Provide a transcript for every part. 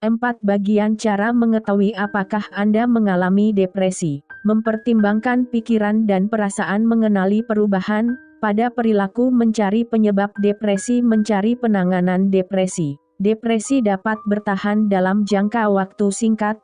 4. Bagian cara mengetahui apakah Anda mengalami depresi. Mempertimbangkan pikiran dan perasaan mengenali perubahan pada perilaku mencari penyebab depresi. Mencari penanganan depresi. Depresi dapat bertahan dalam jangka waktu singkat,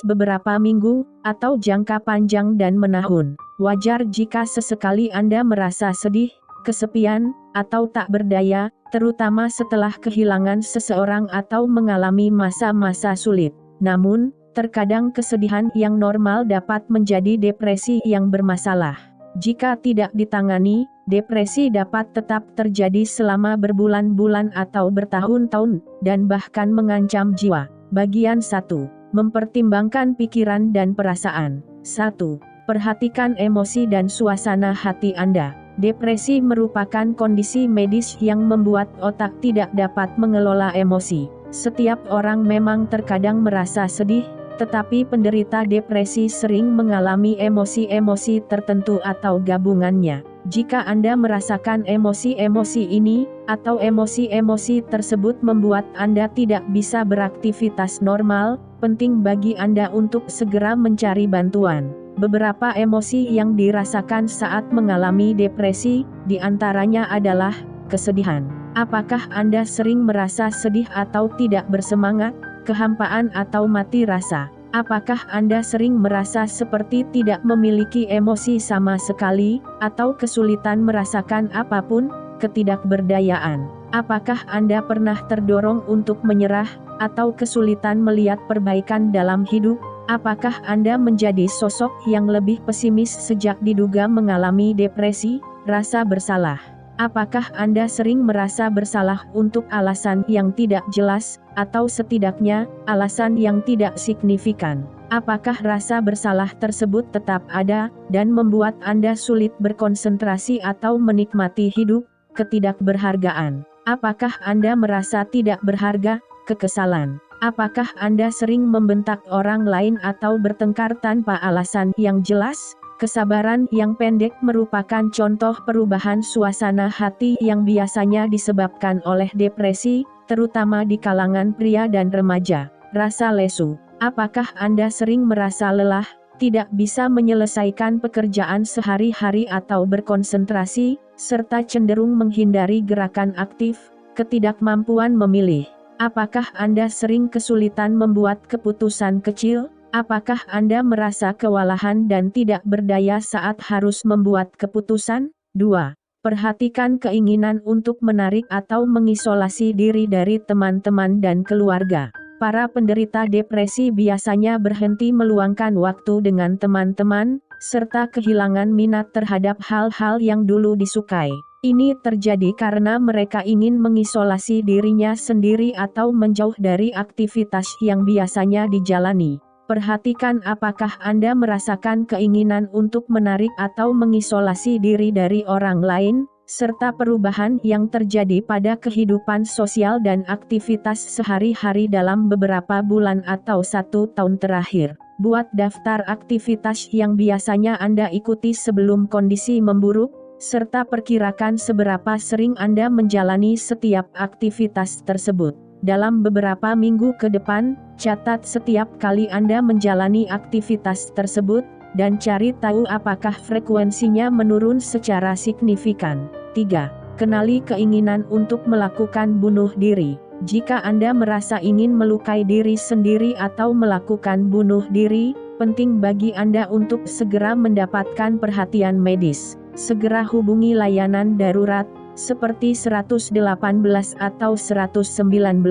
beberapa minggu, atau jangka panjang dan menahun. Wajar jika sesekali Anda merasa sedih, kesepian, atau tak berdaya, terutama setelah kehilangan seseorang atau mengalami masa-masa sulit. Namun, terkadang kesedihan yang normal dapat menjadi depresi yang bermasalah. Jika tidak ditangani, depresi dapat tetap terjadi selama berbulan-bulan atau bertahun-tahun, dan bahkan mengancam jiwa. Bagian 1. Mempertimbangkan pikiran dan perasaan. 1. Perhatikan emosi dan suasana hati Anda. Depresi merupakan kondisi medis yang membuat otak tidak dapat mengelola emosi. Setiap orang memang terkadang merasa sedih, tetapi penderita depresi sering mengalami emosi-emosi tertentu atau gabungannya. Jika Anda merasakan emosi-emosi ini, atau emosi-emosi tersebut membuat Anda tidak bisa beraktivitas normal, penting bagi Anda untuk segera mencari bantuan. Beberapa emosi yang dirasakan saat mengalami depresi, diantaranya adalah kesedihan. Apakah Anda sering merasa sedih atau tidak bersemangat, kehampaan atau mati rasa? Apakah Anda sering merasa seperti tidak memiliki emosi sama sekali, atau kesulitan merasakan apapun, ketidakberdayaan? Apakah Anda pernah terdorong untuk menyerah, atau kesulitan melihat perbaikan dalam hidup? Apakah Anda menjadi sosok yang lebih pesimis sejak diduga mengalami depresi? Rasa bersalah. Apakah Anda sering merasa bersalah untuk alasan yang tidak jelas, atau setidaknya, alasan yang tidak signifikan? Apakah rasa bersalah tersebut tetap ada, dan membuat Anda sulit berkonsentrasi atau menikmati hidup? Ketidakberhargaan. Apakah Anda merasa tidak berharga? Kekesalan. Apakah Anda sering membentak orang lain atau bertengkar tanpa alasan yang jelas? Kesabaran yang pendek merupakan contoh perubahan suasana hati yang biasanya disebabkan oleh depresi, terutama di kalangan pria dan remaja. Rasa lesu. Apakah Anda sering merasa lelah, tidak bisa menyelesaikan pekerjaan sehari-hari atau berkonsentrasi, serta cenderung menghindari gerakan aktif? Ketidakmampuan memilih. Apakah Anda sering kesulitan membuat keputusan kecil? Apakah Anda merasa kewalahan dan tidak berdaya saat harus membuat keputusan? 2. Perhatikan keinginan untuk menarik atau mengisolasi diri dari teman-teman dan keluarga. Para penderita depresi biasanya berhenti meluangkan waktu dengan teman-teman, serta kehilangan minat terhadap hal-hal yang dulu disukai. Ini terjadi karena mereka ingin mengisolasi dirinya sendiri atau menjauh dari aktivitas yang biasanya dijalani. Perhatikan apakah Anda merasakan keinginan untuk menarik atau mengisolasi diri dari orang lain, serta perubahan yang terjadi pada kehidupan sosial dan aktivitas sehari-hari dalam beberapa bulan atau 1 tahun terakhir. Buat daftar aktivitas yang biasanya Anda ikuti sebelum kondisi memburuk, serta perkirakan seberapa sering Anda menjalani setiap aktivitas tersebut. Dalam beberapa minggu ke depan, catat setiap kali Anda menjalani aktivitas tersebut, dan cari tahu apakah frekuensinya menurun secara signifikan. 3. Kenali keinginan untuk melakukan bunuh diri. Jika Anda merasa ingin melukai diri sendiri atau melakukan bunuh diri, penting bagi Anda untuk segera mendapatkan perhatian medis. Segera hubungi layanan darurat, seperti 118 atau 119.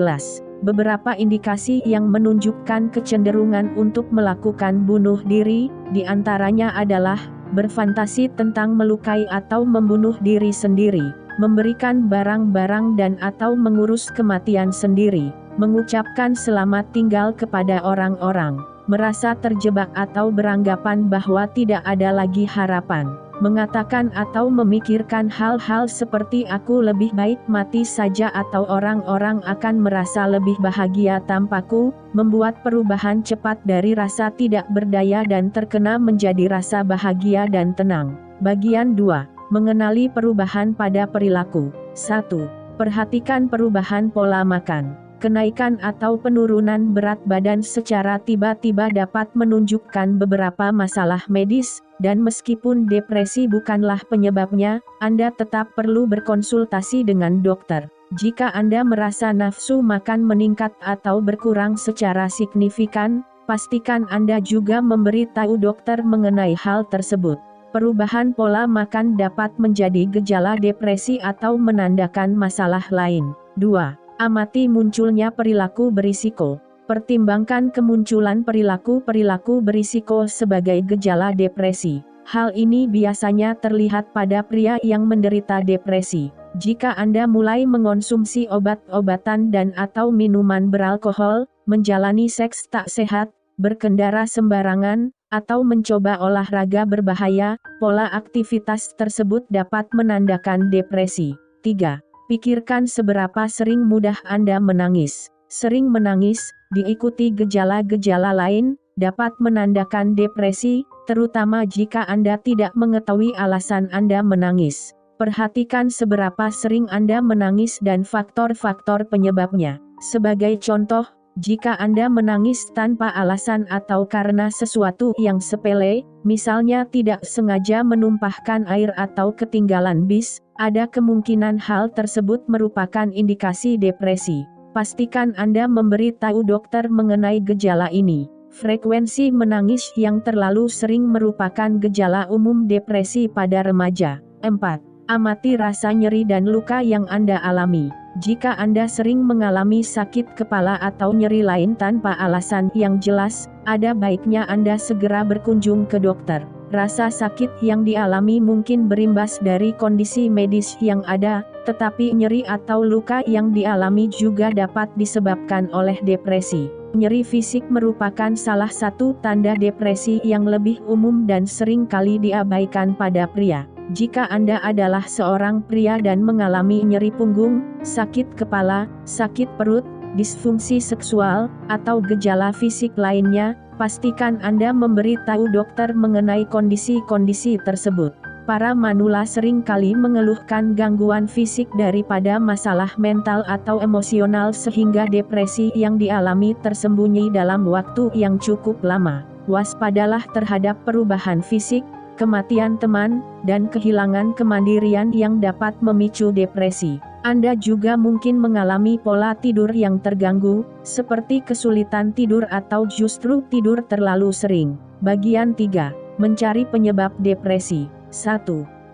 Beberapa indikasi yang menunjukkan kecenderungan untuk melakukan bunuh diri, diantaranya adalah berfantasi tentang melukai atau membunuh diri sendiri, memberikan barang-barang dan atau mengurus kematian sendiri, mengucapkan selamat tinggal kepada orang-orang, merasa terjebak atau beranggapan bahwa tidak ada lagi harapan, mengatakan atau memikirkan hal-hal seperti aku lebih baik mati saja atau orang-orang akan merasa lebih bahagia tanpaku, membuat perubahan cepat dari rasa tidak berdaya dan terkena menjadi rasa bahagia dan tenang. Bagian 2. Mengenali perubahan pada perilaku. 1. Perhatikan perubahan pola makan. Kenaikan atau penurunan berat badan secara tiba-tiba dapat menunjukkan beberapa masalah medis, dan meskipun depresi bukanlah penyebabnya, Anda tetap perlu berkonsultasi dengan dokter. Jika Anda merasa nafsu makan meningkat atau berkurang secara signifikan, pastikan Anda juga memberi tahu dokter mengenai hal tersebut. Perubahan pola makan dapat menjadi gejala depresi atau menandakan masalah lain. 2. Amati munculnya perilaku berisiko. Pertimbangkan kemunculan perilaku-perilaku berisiko sebagai gejala depresi. Hal ini biasanya terlihat pada pria yang menderita depresi. Jika Anda mulai mengonsumsi obat-obatan dan atau minuman beralkohol, menjalani seks tak sehat, berkendara sembarangan, atau mencoba olahraga berbahaya, pola aktivitas tersebut dapat menandakan depresi. 3. Pikirkan seberapa sering mudah Anda menangis. Sering menangis, diikuti gejala-gejala lain, dapat menandakan depresi, terutama jika Anda tidak mengetahui alasan Anda menangis. Perhatikan seberapa sering Anda menangis dan faktor-faktor penyebabnya. Sebagai contoh, jika Anda menangis tanpa alasan atau karena sesuatu yang sepele, misalnya tidak sengaja menumpahkan air atau ketinggalan bis, ada kemungkinan hal tersebut merupakan indikasi depresi. Pastikan Anda memberi tahu dokter mengenai gejala ini. Frekuensi menangis yang terlalu sering merupakan gejala umum depresi pada remaja. 4. Amati rasa nyeri dan luka yang Anda alami. Jika Anda sering mengalami sakit kepala atau nyeri lain tanpa alasan yang jelas, ada baiknya Anda segera berkunjung ke dokter. Rasa sakit yang dialami mungkin berimbas dari kondisi medis yang ada, tetapi nyeri atau luka yang dialami juga dapat disebabkan oleh depresi. Nyeri fisik merupakan salah satu tanda depresi yang lebih umum dan sering kali diabaikan pada pria. Jika Anda adalah seorang pria dan mengalami nyeri punggung, sakit kepala, sakit perut, disfungsi seksual, atau gejala fisik lainnya, pastikan Anda memberi tahu dokter mengenai kondisi-kondisi tersebut. Para manula sering kali mengeluhkan gangguan fisik daripada masalah mental atau emosional sehingga depresi yang dialami tersembunyi dalam waktu yang cukup lama. Waspadalah terhadap perubahan fisik, kematian teman, dan kehilangan kemandirian yang dapat memicu depresi. Anda juga mungkin mengalami pola tidur yang terganggu, seperti kesulitan tidur atau justru tidur terlalu sering. Bagian 3. Mencari penyebab depresi. 1.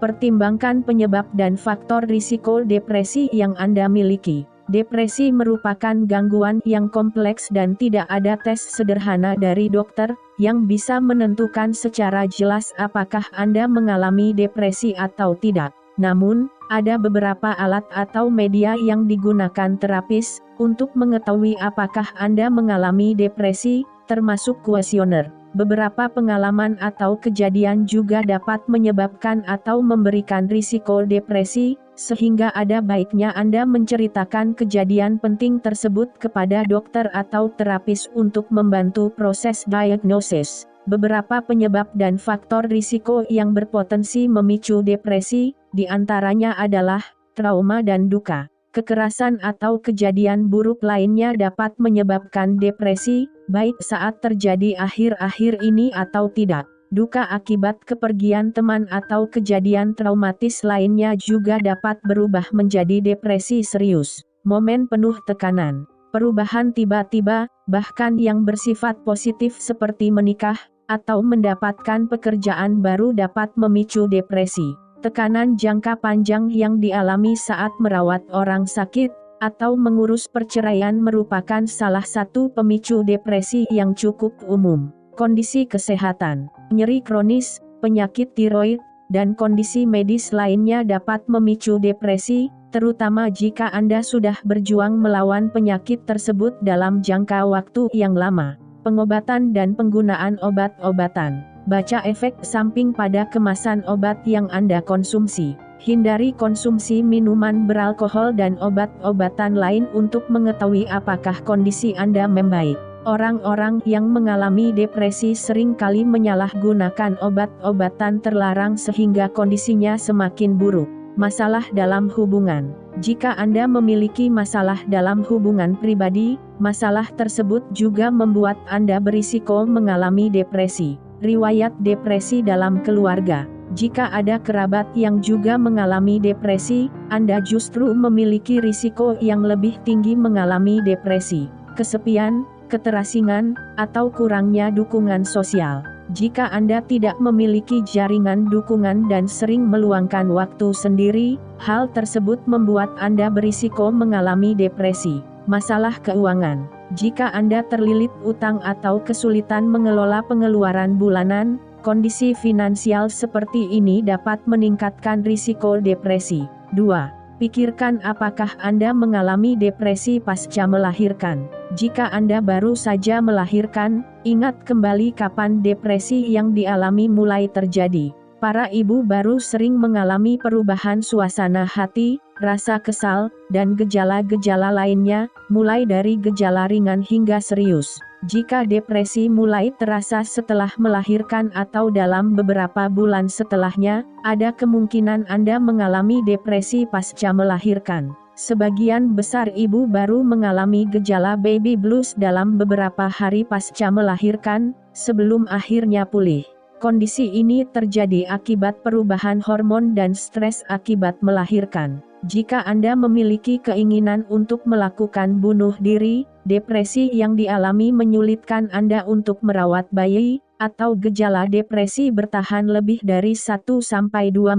Pertimbangkan penyebab dan faktor risiko depresi yang Anda miliki. Depresi merupakan gangguan yang kompleks dan tidak ada tes sederhana dari dokter yang bisa menentukan secara jelas apakah Anda mengalami depresi atau tidak. Namun, ada beberapa alat atau media yang digunakan terapis untuk mengetahui apakah Anda mengalami depresi, termasuk kuesioner. Beberapa pengalaman atau kejadian juga dapat menyebabkan atau memberikan risiko depresi, sehingga ada baiknya Anda menceritakan kejadian penting tersebut kepada dokter atau terapis untuk membantu proses diagnosis. Beberapa penyebab dan faktor risiko yang berpotensi memicu depresi, diantaranya adalah trauma dan duka. Kekerasan atau kejadian buruk lainnya dapat menyebabkan depresi, baik saat terjadi akhir-akhir ini atau tidak. Duka akibat kepergian teman atau kejadian traumatis lainnya juga dapat berubah menjadi depresi serius. Momen penuh tekanan. Perubahan tiba-tiba, bahkan yang bersifat positif seperti menikah, atau mendapatkan pekerjaan baru dapat memicu depresi. Tekanan jangka panjang yang dialami saat merawat orang sakit, atau mengurus perceraian merupakan salah satu pemicu depresi yang cukup umum. Kondisi kesehatan, nyeri kronis, penyakit tiroid, dan kondisi medis lainnya dapat memicu depresi, terutama jika Anda sudah berjuang melawan penyakit tersebut dalam jangka waktu yang lama. Pengobatan dan penggunaan obat-obatan. Baca efek samping pada kemasan obat yang Anda konsumsi. Hindari konsumsi minuman beralkohol dan obat-obatan lain untuk mengetahui apakah kondisi Anda membaik. Orang-orang yang mengalami depresi sering kali menyalahgunakan obat-obatan terlarang sehingga kondisinya semakin buruk. Masalah dalam hubungan. Jika Anda memiliki masalah dalam hubungan pribadi, masalah tersebut juga membuat Anda berisiko mengalami depresi. Riwayat depresi dalam keluarga. Jika ada kerabat yang juga mengalami depresi, Anda justru memiliki risiko yang lebih tinggi mengalami depresi, kesepian, keterasingan, atau kurangnya dukungan sosial. Jika Anda tidak memiliki jaringan dukungan dan sering meluangkan waktu sendiri, hal tersebut membuat Anda berisiko mengalami depresi. Masalah keuangan. Jika Anda terlilit utang atau kesulitan mengelola pengeluaran bulanan, kondisi finansial seperti ini dapat meningkatkan risiko depresi. 2. Pikirkan apakah Anda mengalami depresi pasca melahirkan. Jika Anda baru saja melahirkan, ingat kembali kapan depresi yang dialami mulai terjadi. Para ibu baru sering mengalami perubahan suasana hati, rasa kesal, dan gejala-gejala lainnya, mulai dari gejala ringan hingga serius. Jika depresi mulai terasa setelah melahirkan atau dalam beberapa bulan setelahnya, ada kemungkinan Anda mengalami depresi pasca melahirkan. Sebagian besar ibu baru mengalami gejala baby blues dalam beberapa hari pasca melahirkan, sebelum akhirnya pulih. Kondisi ini terjadi akibat perubahan hormon dan stres akibat melahirkan. Jika Anda memiliki keinginan untuk melakukan bunuh diri, depresi yang dialami menyulitkan Anda untuk merawat bayi, atau gejala depresi bertahan lebih dari 1-2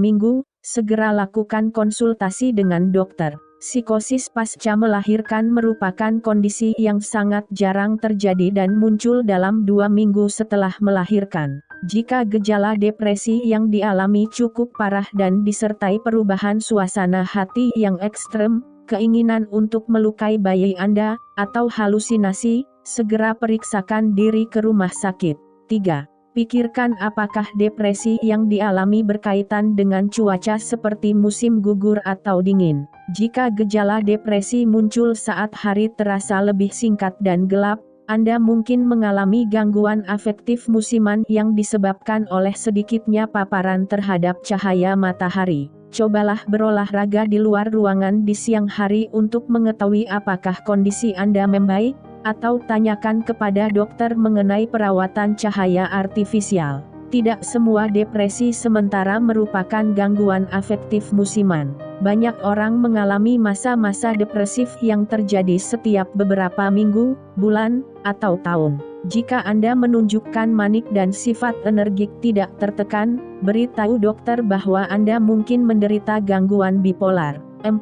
minggu, segera lakukan konsultasi dengan dokter. Psikosis pasca melahirkan merupakan kondisi yang sangat jarang terjadi dan muncul dalam 2 minggu setelah melahirkan. Jika gejala depresi yang dialami cukup parah dan disertai perubahan suasana hati yang ekstrem, keinginan untuk melukai bayi Anda, atau halusinasi, segera periksakan diri ke rumah sakit. 3. Pikirkan apakah depresi yang dialami berkaitan dengan cuaca seperti musim gugur atau dingin. Jika gejala depresi muncul saat hari terasa lebih singkat dan gelap, Anda mungkin mengalami gangguan afektif musiman yang disebabkan oleh sedikitnya paparan terhadap cahaya matahari. Cobalah berolahraga di luar ruangan di siang hari untuk mengetahui apakah kondisi Anda membaik, atau tanyakan kepada dokter mengenai perawatan cahaya artifisial. Tidak semua depresi sementara merupakan gangguan afektif musiman. Banyak orang mengalami masa-masa depresif yang terjadi setiap beberapa minggu, bulan, atau tahun. Jika Anda menunjukkan manik dan sifat energik tidak tertekan, beritahu dokter bahwa Anda mungkin menderita gangguan bipolar. 4.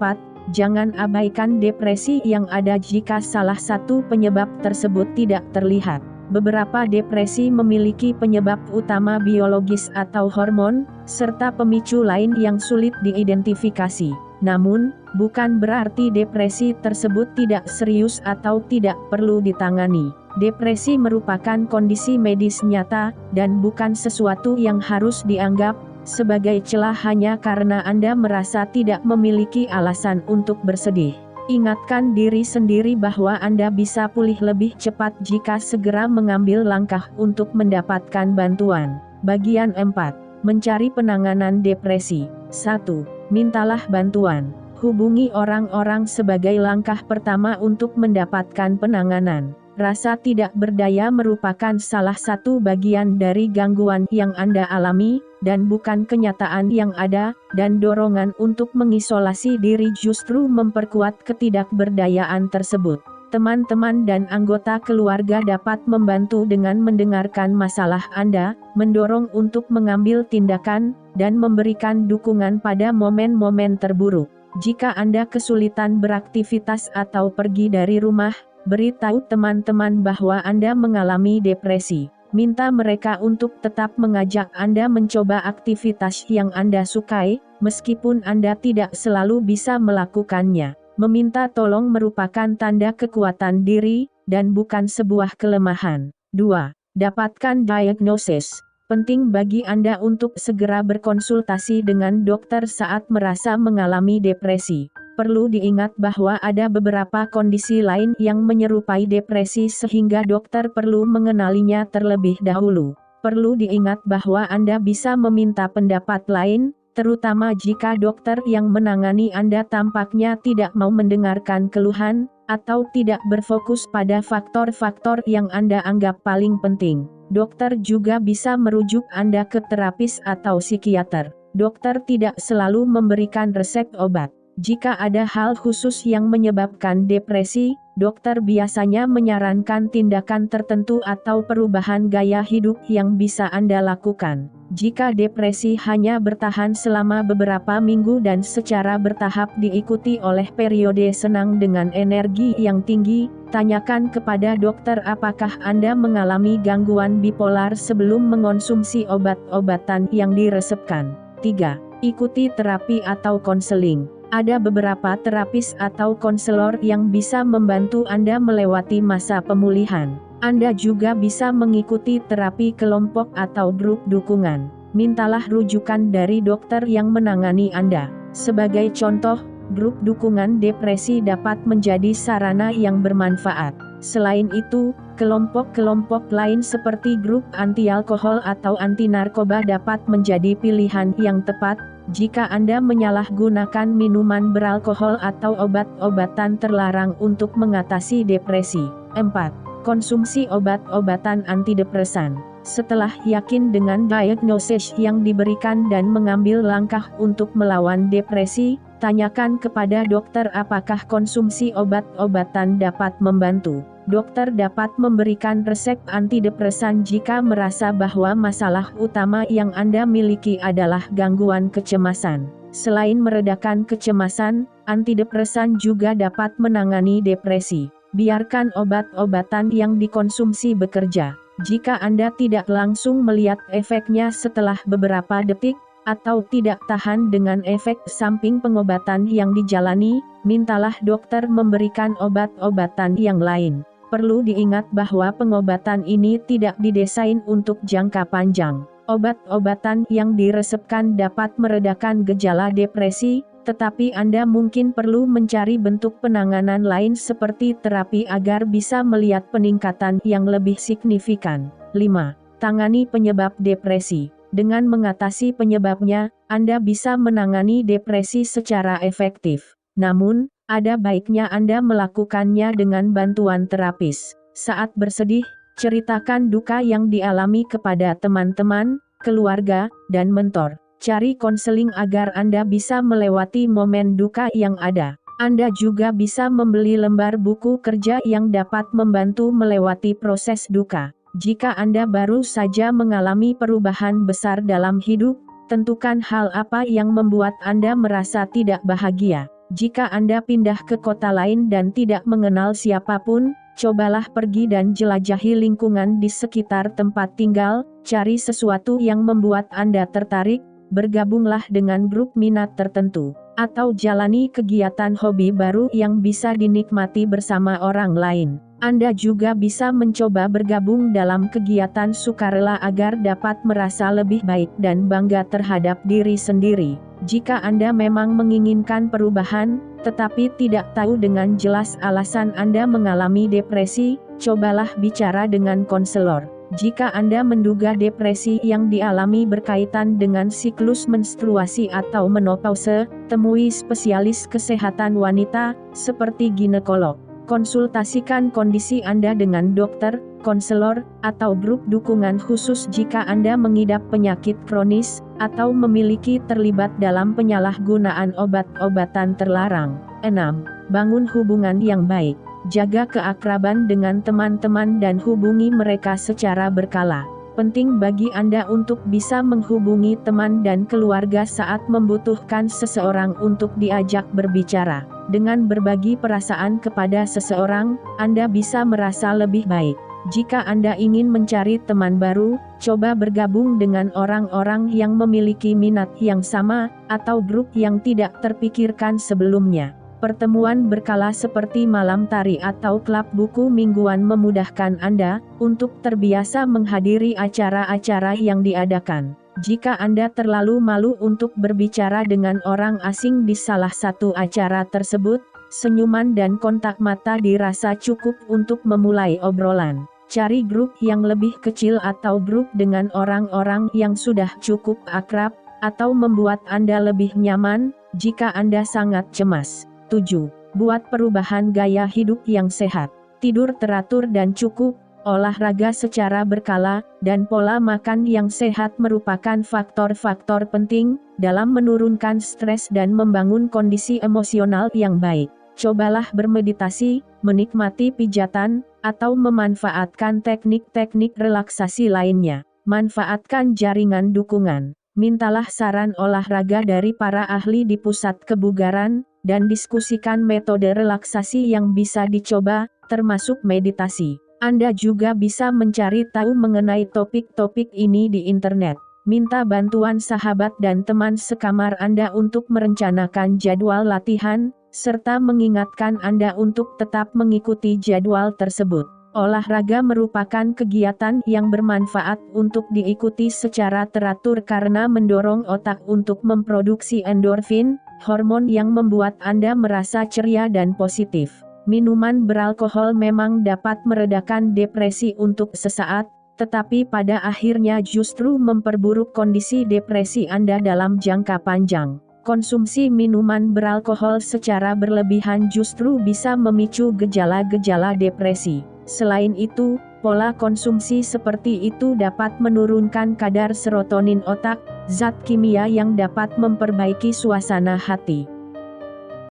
Jangan abaikan depresi yang ada jika salah satu penyebab tersebut tidak terlihat. Beberapa depresi memiliki penyebab utama biologis atau hormon, serta pemicu lain yang sulit diidentifikasi. Namun, bukan berarti depresi tersebut tidak serius atau tidak perlu ditangani. Depresi merupakan kondisi medis nyata, dan bukan sesuatu yang harus dianggap sebagai celah hanya karena Anda merasa tidak memiliki alasan untuk bersedih. Ingatkan diri sendiri bahwa Anda bisa pulih lebih cepat jika segera mengambil langkah untuk mendapatkan bantuan. Bagian 4. Mencari penanganan depresi. 1. Mintalah bantuan. Hubungi orang-orang sebagai langkah pertama untuk mendapatkan penanganan. Rasa tidak berdaya merupakan salah satu bagian dari gangguan yang Anda alami, dan bukan kenyataan yang ada, dan dorongan untuk mengisolasi diri justru memperkuat ketidakberdayaan tersebut. Teman-teman dan anggota keluarga dapat membantu dengan mendengarkan masalah Anda, mendorong untuk mengambil tindakan, dan memberikan dukungan pada momen-momen terburuk. Jika Anda kesulitan beraktivitas atau pergi dari rumah, beritahu teman-teman bahwa Anda mengalami depresi. Minta mereka untuk tetap mengajak Anda mencoba aktivitas yang Anda sukai, meskipun Anda tidak selalu bisa melakukannya. Meminta tolong merupakan tanda kekuatan diri, dan bukan sebuah kelemahan. 2. Dapatkan diagnosis. Penting bagi Anda untuk segera berkonsultasi dengan dokter saat merasa mengalami depresi. Perlu diingat bahwa ada beberapa kondisi lain yang menyerupai depresi sehingga dokter perlu mengenalinya terlebih dahulu. Perlu diingat bahwa Anda bisa meminta pendapat lain, terutama jika dokter yang menangani Anda tampaknya tidak mau mendengarkan keluhan, atau tidak berfokus pada faktor-faktor yang Anda anggap paling penting. Dokter juga bisa merujuk Anda ke terapis atau psikiater. Dokter tidak selalu memberikan resep obat. Jika ada hal khusus yang menyebabkan depresi, dokter biasanya menyarankan tindakan tertentu atau perubahan gaya hidup yang bisa Anda lakukan. Jika depresi hanya bertahan selama beberapa minggu dan secara bertahap diikuti oleh periode senang dengan energi yang tinggi, tanyakan kepada dokter apakah Anda mengalami gangguan bipolar sebelum mengonsumsi obat-obatan yang diresepkan. 3. Ikuti terapi atau konseling. Ada beberapa terapis atau konselor yang bisa membantu Anda melewati masa pemulihan. Anda juga bisa mengikuti terapi kelompok atau grup dukungan. Mintalah rujukan dari dokter yang menangani Anda. Sebagai contoh, grup dukungan depresi dapat menjadi sarana yang bermanfaat. Selain itu, kelompok-kelompok lain seperti grup anti-alkohol atau anti-narkoba dapat menjadi pilihan yang tepat jika Anda menyalahgunakan minuman beralkohol atau obat-obatan terlarang untuk mengatasi depresi. 4. Konsumsi obat-obatan antidepresan. Setelah yakin dengan diagnosis yang diberikan dan mengambil langkah untuk melawan depresi, tanyakan kepada dokter apakah konsumsi obat-obatan dapat membantu. Dokter dapat memberikan resep antidepresan jika merasa bahwa masalah utama yang Anda miliki adalah gangguan kecemasan. Selain meredakan kecemasan, antidepresan juga dapat menangani depresi. Biarkan obat-obatan yang dikonsumsi bekerja. Jika Anda tidak langsung melihat efeknya setelah beberapa detik, atau tidak tahan dengan efek samping pengobatan yang dijalani, mintalah dokter memberikan obat-obatan yang lain. Perlu diingat bahwa pengobatan ini tidak didesain untuk jangka panjang. Obat-obatan yang diresepkan dapat meredakan gejala depresi, tetapi Anda mungkin perlu mencari bentuk penanganan lain seperti terapi agar bisa melihat peningkatan yang lebih signifikan. 5. Tangani penyebab depresi. Dengan mengatasi penyebabnya, Anda bisa menangani depresi secara efektif. Namun, ada baiknya Anda melakukannya dengan bantuan terapis. Saat bersedih, ceritakan duka yang dialami kepada teman-teman, keluarga, dan mentor. Cari konseling agar Anda bisa melewati momen duka yang ada. Anda juga bisa membeli lembar buku kerja yang dapat membantu melewati proses duka. Jika Anda baru saja mengalami perubahan besar dalam hidup, tentukan hal apa yang membuat Anda merasa tidak bahagia. Jika Anda pindah ke kota lain dan tidak mengenal siapapun, cobalah pergi dan jelajahi lingkungan di sekitar tempat tinggal, cari sesuatu yang membuat Anda tertarik, bergabunglah dengan grup minat tertentu, atau jalani kegiatan hobi baru yang bisa dinikmati bersama orang lain. Anda juga bisa mencoba bergabung dalam kegiatan sukarela agar dapat merasa lebih baik dan bangga terhadap diri sendiri. Jika Anda memang menginginkan perubahan, tetapi tidak tahu dengan jelas alasan Anda mengalami depresi, cobalah bicara dengan konselor. Jika Anda menduga depresi yang dialami berkaitan dengan siklus menstruasi atau menopause, temui spesialis kesehatan wanita, seperti ginekolog. Konsultasikan kondisi Anda dengan dokter, konselor, atau grup dukungan khusus jika Anda mengidap penyakit kronis, atau memiliki terlibat dalam penyalahgunaan obat-obatan terlarang. 6. Bangun hubungan yang baik. Jaga keakraban dengan teman-teman dan hubungi mereka secara berkala. Penting bagi Anda untuk bisa menghubungi teman dan keluarga saat membutuhkan seseorang untuk diajak berbicara. Dengan berbagi perasaan kepada seseorang, Anda bisa merasa lebih baik. Jika Anda ingin mencari teman baru, coba bergabung dengan orang-orang yang memiliki minat yang sama, atau grup yang tidak terpikirkan sebelumnya. Pertemuan berkala seperti malam tari atau klub buku mingguan memudahkan Anda untuk terbiasa menghadiri acara-acara yang diadakan. Jika Anda terlalu malu untuk berbicara dengan orang asing di salah satu acara tersebut, senyuman dan kontak mata dirasa cukup untuk memulai obrolan. Cari grup yang lebih kecil atau grup dengan orang-orang yang sudah cukup akrab, atau membuat Anda lebih nyaman jika Anda sangat cemas. 7. Buat perubahan gaya hidup yang sehat. Tidur teratur dan cukup, olahraga secara berkala, dan pola makan yang sehat merupakan faktor-faktor penting dalam menurunkan stres dan membangun kondisi emosional yang baik. Cobalah bermeditasi, menikmati pijatan, atau memanfaatkan teknik-teknik relaksasi lainnya. Manfaatkan jaringan dukungan. Mintalah saran olahraga dari para ahli di pusat kebugaran, dan diskusikan metode relaksasi yang bisa dicoba, termasuk meditasi. Anda juga bisa mencari tahu mengenai topik-topik ini di internet. Minta bantuan sahabat dan teman sekamar Anda untuk merencanakan jadwal latihan, serta mengingatkan Anda untuk tetap mengikuti jadwal tersebut. Olahraga merupakan kegiatan yang bermanfaat untuk diikuti secara teratur karena mendorong otak untuk memproduksi endorfin, hormon yang membuat Anda merasa ceria dan positif. Minuman beralkohol memang dapat meredakan depresi untuk sesaat, tetapi pada akhirnya justru memperburuk kondisi depresi Anda dalam jangka panjang. Konsumsi minuman beralkohol secara berlebihan justru bisa memicu gejala-gejala depresi. Selain itu, pola konsumsi seperti itu dapat menurunkan kadar serotonin otak, zat kimia yang dapat memperbaiki suasana hati.